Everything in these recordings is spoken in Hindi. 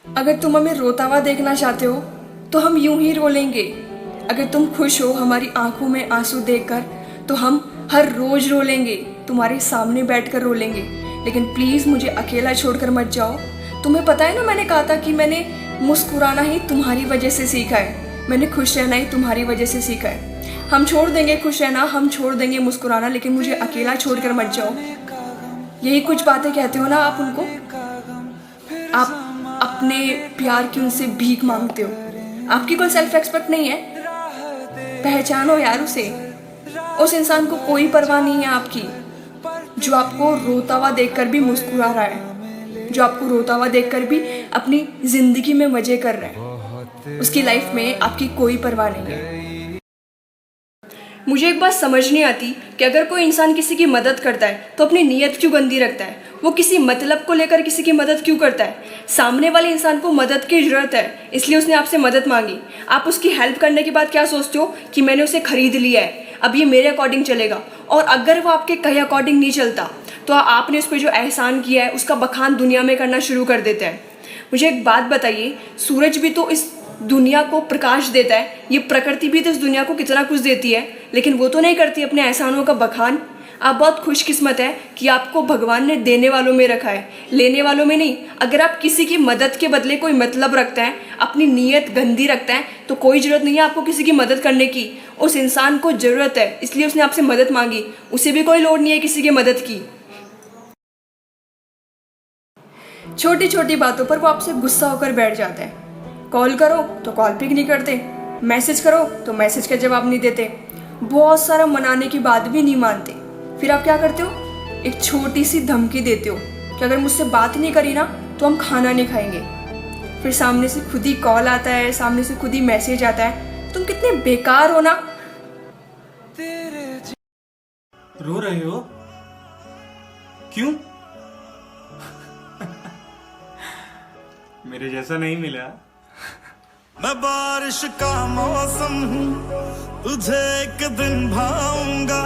अगर तुम हमें रोता हुआ देखना चाहते हो तो हम यूं ही रो लेंगे। अगर तुम खुश हो हमारी आंखों में आंसू देखकर तो हम हर रोज रो लेंगे, तुम्हारे सामने बैठकर रो लेंगे। लेकिन प्लीज मुझे अकेला छोड़कर मत जाओ। तुम्हें पता है ना, मैंने कहा था कि मैंने मुस्कुराना ही तुम्हारी वजह से सीखा है, मैंने खुश रहना ही तुम्हारी वजह से सीखा है। हम छोड़ देंगे खुश रहना, हम छोड़ देंगे मुस्कुराना, लेकिन मुझे अकेला छोड़कर मत जाओ। यही कुछ बातें कहते हो ना आप उनको। आप अपने प्यार की उनसे भीख मांगते हो। आपकी कोई सेल्फ रेस्पेक्ट नहीं है? पहचानो यार उसे। उस इंसान को कोई परवाह नहीं है आपकी, जो आपको रोता हुआ देखकर भी मुस्कुरा रहा है, जो आपको रोता हुआ देखकर भी अपनी जिंदगी में मजे कर रहा है। उसकी लाइफ में आपकी कोई परवाह नहीं है। मुझे एक बात समझ नहीं आती कि अगर कोई इंसान किसी की मदद करता है तो अपनी नीयत क्यों गंदी रखता है। वो किसी मतलब को लेकर किसी की मदद क्यों करता है। सामने वाले इंसान को मदद की ज़रूरत है, इसलिए उसने आपसे मदद मांगी। आप उसकी हेल्प करने के बाद क्या सोचते हो कि मैंने उसे खरीद लिया है, अब ये मेरे अकॉर्डिंग चलेगा। और अगर वो आपके कहे अकॉर्डिंग नहीं चलता तो आपने उस पर जो एहसान किया है उसका बखान दुनिया में करना शुरू कर देते हैं। मुझे एक बात बताइए, सूरज भी तो इस दुनिया को प्रकाश देता है, ये प्रकृति भी तो इस दुनिया को कितना कुछ देती है, लेकिन वो तो नहीं करती अपने एहसानों का बखान। आप बहुत खुशकिस्मत है कि आपको भगवान ने देने वालों में रखा है, लेने वालों में नहीं। अगर आप किसी की मदद के बदले कोई मतलब रखता है, अपनी नीयत गंदी रखता है, तो कोई ज़रूरत नहीं है आपको किसी की मदद करने की। उस इंसान को ज़रूरत है इसलिए उसने आपसे मदद मांगी, उसे भी कोई लोड़ नहीं है किसी की मदद की। छोटी छोटी बातों पर वो आपसे गुस्सा होकर बैठ जाता है। कॉल करो तो कॉल पिक नहीं करते, मैसेज करो तो मैसेज का जवाब नहीं देते, बहुत सारा मनाने के बाद भी नहीं मानते। फिर आप क्या करते हो? एक छोटी सी धमकी देते हो कि अगर मुझसे बात नहीं करी ना तो हम खाना नहीं खाएंगे। फिर सामने से खुद ही कॉल आता है, सामने से खुद ही मैसेज आता है। तुम कितने बेकार हो ना। रो रहे हो क्यों? मेरे जैसा नहीं मिला। मैं बारिश का मौसम हूँ, तुझे एक दिन भाऊंगा।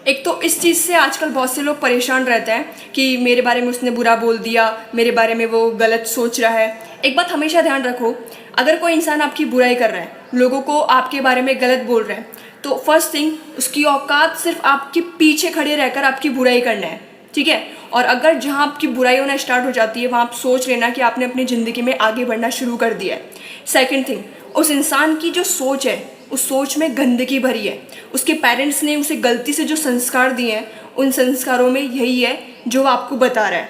एक तो इस चीज़ से आजकल बहुत से लोग परेशान रहते हैं कि मेरे बारे में उसने बुरा बोल दिया, मेरे बारे में वो गलत सोच रहा है। एक बात हमेशा ध्यान रखो, अगर कोई इंसान आपकी बुराई कर रहा है, लोगों को आपके बारे में गलत बोल रहा है, तो फर्स्ट थिंग उसकी औकात सिर्फ आपके पीछे खड़े रहकर आपकी बुराई करना है, ठीक है। और अगर जहाँ आपकी बुराई होना स्टार्ट हो जाती है वहाँ आप सोच लेना कि आपने अपनी ज़िंदगी में आगे बढ़ना शुरू कर दिया है। सेकेंड थिंग, उस इंसान की जो सोच है उस सोच में गंदगी भरी है। उसके पेरेंट्स ने उसे गलती से जो संस्कार दिए हैं उन संस्कारों में यही है जो वो आपको बता रहा है।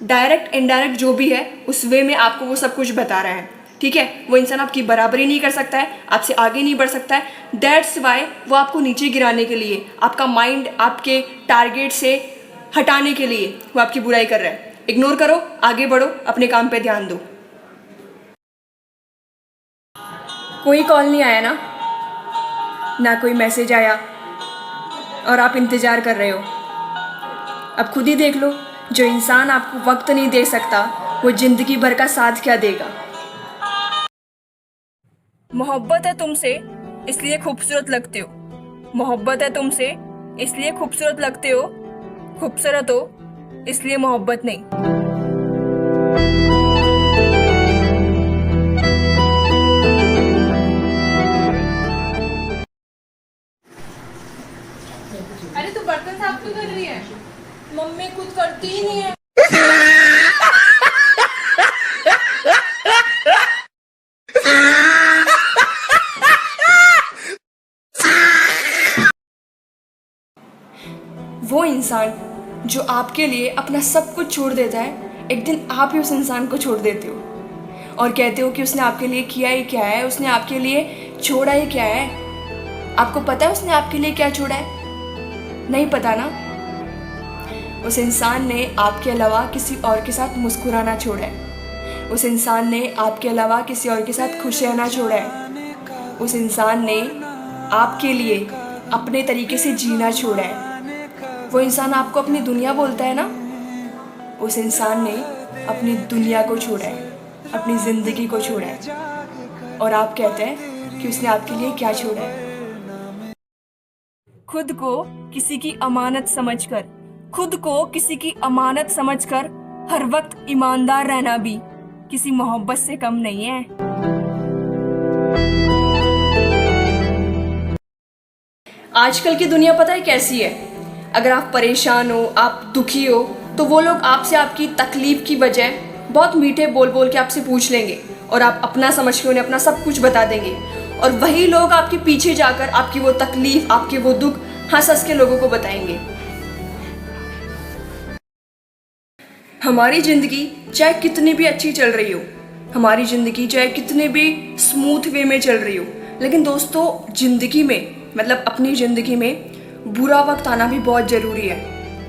डायरेक्ट इनडायरेक्ट जो भी है उस वे में आपको वो सब कुछ बता रहा है, ठीक है। वो इंसान आपकी बराबरी नहीं कर सकता है, आपसे आगे नहीं बढ़ सकता है। दैट्स वाई वो आपको नीचे गिराने के लिए, आपका माइंड आपके टारगेट से हटाने के लिए वो आपकी बुराई कर रहा है। इग्नोर करो, आगे बढ़ो, अपने काम पे ध्यान दो। कोई कॉल नहीं आया ना कोई मैसेज आया, और आप इंतज़ार कर रहे हो। अब खुद ही देख लो, जो इंसान आपको वक्त नहीं दे सकता वो ज़िंदगी भर का साथ क्या देगा। मोहब्बत है तुमसे इसलिए खूबसूरत लगते हो, मोहब्बत है तुमसे इसलिए खूबसूरत लगते हो, खूबसूरत हो इसलिए मोहब्बत नहीं। अरे तू बर्तन साफ क्यों कर रही है? मम्मी खुद करती ही नहीं है। वो इंसान जो आपके लिए अपना सब कुछ छोड़ देता है, एक दिन आप ही उस इंसान को छोड़ देते हो और कहते हो कि उसने आपके लिए किया ही क्या है, उसने आपके लिए छोड़ा ही क्या है। आपको पता है उसने आपके लिए क्या छोड़ा है? नहीं पता ना। उस इंसान ने आपके अलावा किसी और के साथ मुस्कुराना छोड़ा है, उस इंसान ने आपके अलावा किसी और के साथ खुश रहना छोड़ा है, उस इंसान ने आपके लिए अपने तरीके से जीना छोड़ा है। वो इंसान आपको अपनी दुनिया बोलता है ना, उस इंसान ने अपनी दुनिया को छोड़ा है, अपनी ज़िंदगी को छोड़ा है, और आप कहते हैं कि उसने आपके लिए क्या छोड़ा है। खुद को किसी की अमानत समझकर, खुद को किसी की अमानत समझकर हर वक्त ईमानदार रहना भी किसी मोहब्बत से कम नहीं है। आजकल की दुनिया पता है कैसी है? अगर आप परेशान हो, आप दुखी हो, तो वो लोग आपसे आपकी तकलीफ की वजह बहुत मीठे बोल बोल के आपसे पूछ लेंगे और आप अपना समझ के उन्हें अपना सब कुछ बता देंगे। और वही लोग आपके पीछे जाकर आपकी वो तकलीफ, आपके वो दुख हंस हंस के लोगों को बताएंगे। हमारी ज़िंदगी चाहे कितनी भी अच्छी चल रही हो, हमारी ज़िंदगी चाहे कितने भी स्मूथ वे में चल रही हो, लेकिन दोस्तों ज़िंदगी में, मतलब अपनी ज़िंदगी में बुरा वक्त आना भी बहुत ज़रूरी है,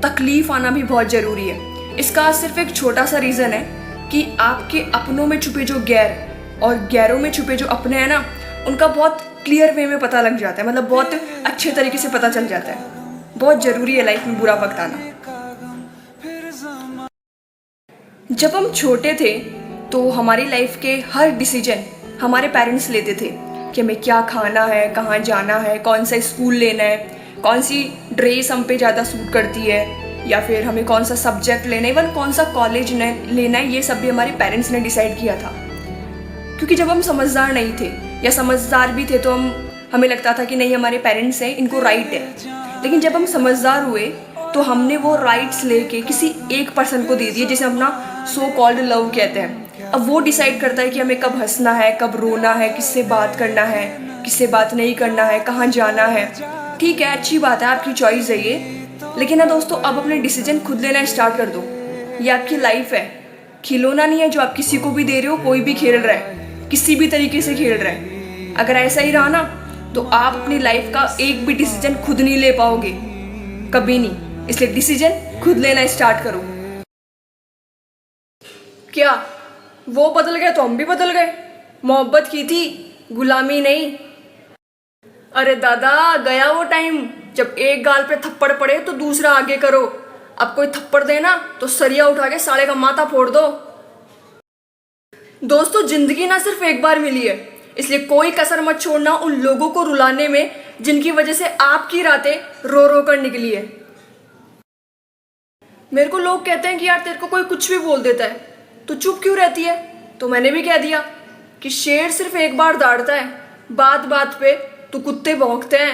तकलीफ़ आना भी बहुत ज़रूरी है। इसका सिर्फ एक छोटा सा रीज़न है कि आपके अपनों में छुपे जो गैर और गैरों में छुपे जो अपने हैं ना, उनका बहुत क्लियर वे में पता लग जाता है, मतलब बहुत अच्छे तरीके से पता चल जाता है। बहुत ज़रूरी है लाइफ में बुरा वक्त आना। जब हम छोटे थे तो हमारी लाइफ के हर डिसीजन हमारे पेरेंट्स लेते थे कि हमें क्या खाना है, कहाँ जाना है, कौन सा स्कूल लेना है, कौन सी ड्रेस हम पे ज़्यादा सूट करती है, या फिर हमें कौन सा सब्जेक्ट लेना है, इवन कौन सा कॉलेज लेना है। ये सब भी हमारे पेरेंट्स ने डिसाइड किया था। क्योंकि जब हम समझदार नहीं थे या समझदार भी थे तो हमें लगता था कि नहीं, हमारे पेरेंट्स हैं, इनको राइट है। लेकिन जब हम समझदार हुए तो हमने वो राइट्स लेके किसी एक पर्सन को दे दिए जिसे अपना सो कॉल्ड लव कहते हैं। अब वो डिसाइड करता है कि हमें कब हंसना है, कब रोना है, किससे बात करना है, किससे बात नहीं करना है, कहाँ जाना है। ठीक है, अच्छी बात है, आपकी चॉइस है ये। लेकिन ना दोस्तों, अब अपने डिसीजन खुद लेना स्टार्ट कर दो। ये आपकी लाइफ है, खिलौना नहीं है जो आप किसी को भी दे रहे हो। कोई भी खेल रहा है, किसी भी तरीके से खेल रहा है। अगर ऐसा ही रहा ना तो आप अपनी लाइफ का एक भी डिसीजन खुद नहीं ले पाओगे, कभी नहीं। इसलिए डिसीजन खुद लेना स्टार्ट करो। क्या वो बदल गए तो हम भी बदल गए? मोहब्बत की थी, गुलामी नहीं। अरे दादा, गया वो टाइम जब एक गाल पे थप्पड़ पड़े तो दूसरा आगे करो। अब कोई थप्पड़ देना तो सरिया उठा के साले का माथा फोड़ दो। दोस्तों, जिंदगी ना सिर्फ एक बार मिली है, इसलिए कोई कसर मत छोड़ना उन लोगों को रुलाने में जिनकी वजह से आपकी रातें रो रो कर निकली है। मेरे को लोग कहते हैं कि यार तेरे को कोई कुछ भी बोल देता है तो चुप क्यों रहती है? तो मैंने भी कह दिया कि शेर सिर्फ एक बार दौड़ता है, बात बात पे तो कुत्ते भौंकते हैं।